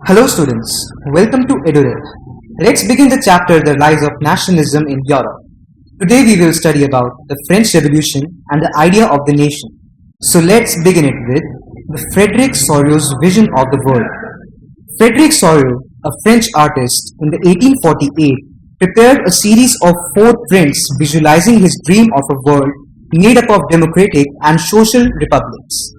Hello students, welcome to EduRev. Let's begin the chapter The Rise of Nationalism in Europe. Today we will study about the French Revolution and the idea of the nation. So let's begin it with the Frédéric Sorio's vision of the world. Frédéric Sorio, a French artist, in the 1848 prepared a series of 4 prints visualizing his dream of a world made up of democratic and social republics.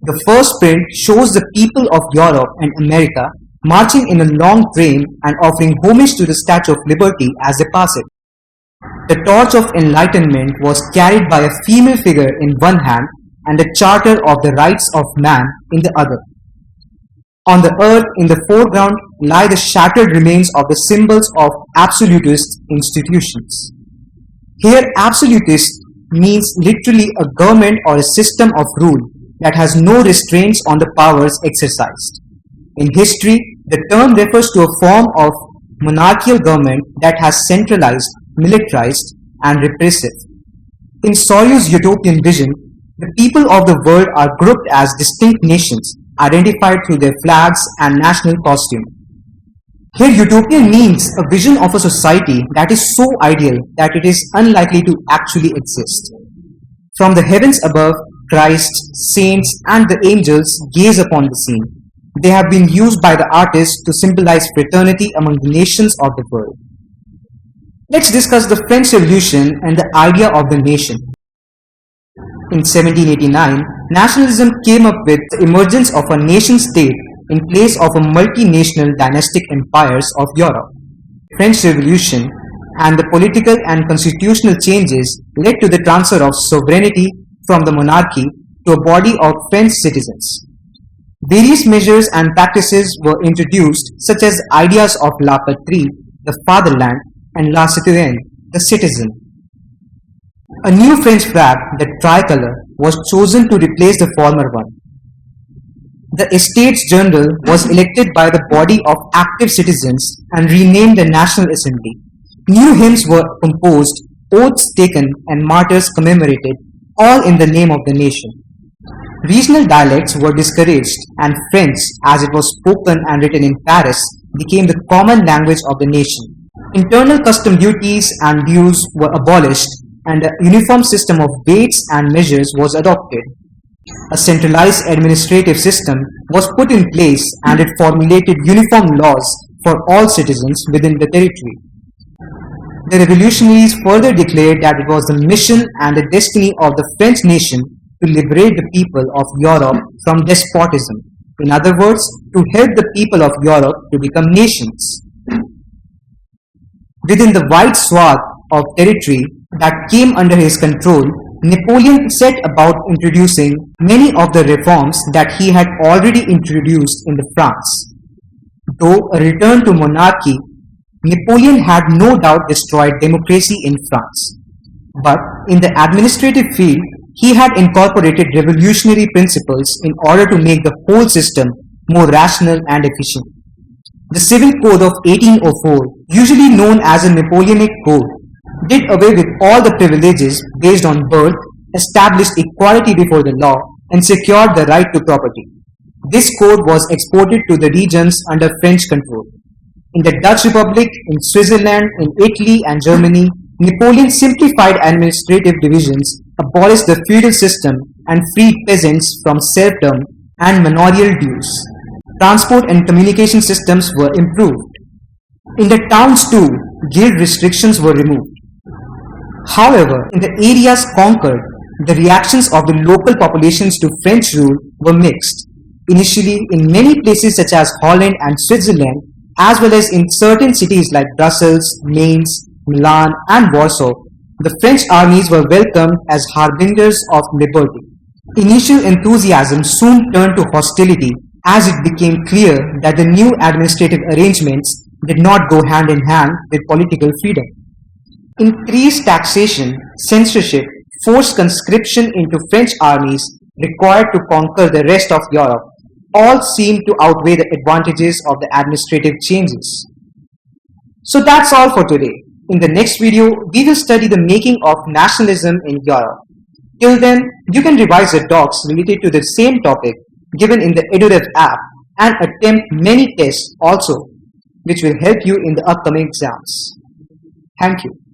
The first print shows the people of Europe and America marching in a long train and offering homage to the Statue of Liberty as they pass it. The torch of enlightenment was carried by a female figure in one hand and the Charter of the Rights of Man in the other. On the earth in the foreground lie the shattered remains of the symbols of absolutist institutions. Here absolutist means literally a government or a system of rule that has no restraints on the powers exercised. In history, the term refers to a form of monarchical government that has centralized, militarized, and repressive. In Sorio's utopian vision, the people of the world are grouped as distinct nations, identified through their flags and national costume. Here, utopian means a vision of a society that is so ideal that it is unlikely to actually exist. From the heavens above, Christ, saints, and the angels gaze upon the scene. They have been used by the artists to symbolize fraternity among the nations of the world. Let's discuss the French Revolution and the idea of the nation. In 1789, nationalism came up with the emergence of a nation-state in place of a multinational dynastic empires of Europe. The French Revolution and the political and constitutional changes led to the transfer of sovereignty from the monarchy to a body of French citizens. Various measures and practices were introduced, such as ideas of la patrie, the fatherland, and la citoyenne, the citizen. A new French flag, the tricolor, was chosen to replace the former one. The Estates General was elected by the body of active citizens and renamed the National Assembly. New hymns were composed, oaths taken, and martyrs commemorated, all in the name of the nation. Regional dialects were discouraged, and French, as it was spoken and written in Paris, became the common language of the nation. Internal custom duties and dues were abolished, and a uniform system of weights and measures was adopted. A centralized administrative system was put in place, and it formulated uniform laws for all citizens within the territory. The revolutionaries further declared that it was the mission and the destiny of the French nation to liberate the people of Europe from despotism. In other words, to help the people of Europe to become nations. Within the wide swath of territory that came under his control, Napoleon set about introducing many of the reforms that he had already introduced in France. Though a return to monarchy, Napoleon had no doubt destroyed democracy in France. But in the administrative field, he had incorporated revolutionary principles in order to make the whole system more rational and efficient. The Civil Code of 1804, usually known as a Napoleonic Code, did away with all the privileges based on birth, established equality before the law, and secured the right to property. This code was exported to the regions under French control. In the Dutch Republic, in Switzerland, in Italy and Germany, Napoleon simplified administrative divisions, abolished the feudal system, and freed peasants from serfdom and manorial dues. Transport and communication systems were improved. In the towns too, guild restrictions were removed. However, in the areas conquered, the reactions of the local populations to French rule were mixed. Initially, in many places such as Holland and Switzerland, as well as in certain cities like Brussels, Mainz, Milan, and Warsaw, the French armies were welcomed as harbingers of liberty. Initial enthusiasm soon turned to hostility as it became clear that the new administrative arrangements did not go hand in hand with political freedom. Increased taxation, censorship, forced conscription into French armies required to conquer the rest of Europe all seem to outweigh the advantages of the administrative changes. So that's all for today. In the next video, we will study the making of nationalism in Europe. Till then, you can revise the docs related to the same topic given in the EduRev app and attempt many tests also, which will help you in the upcoming exams. Thank you.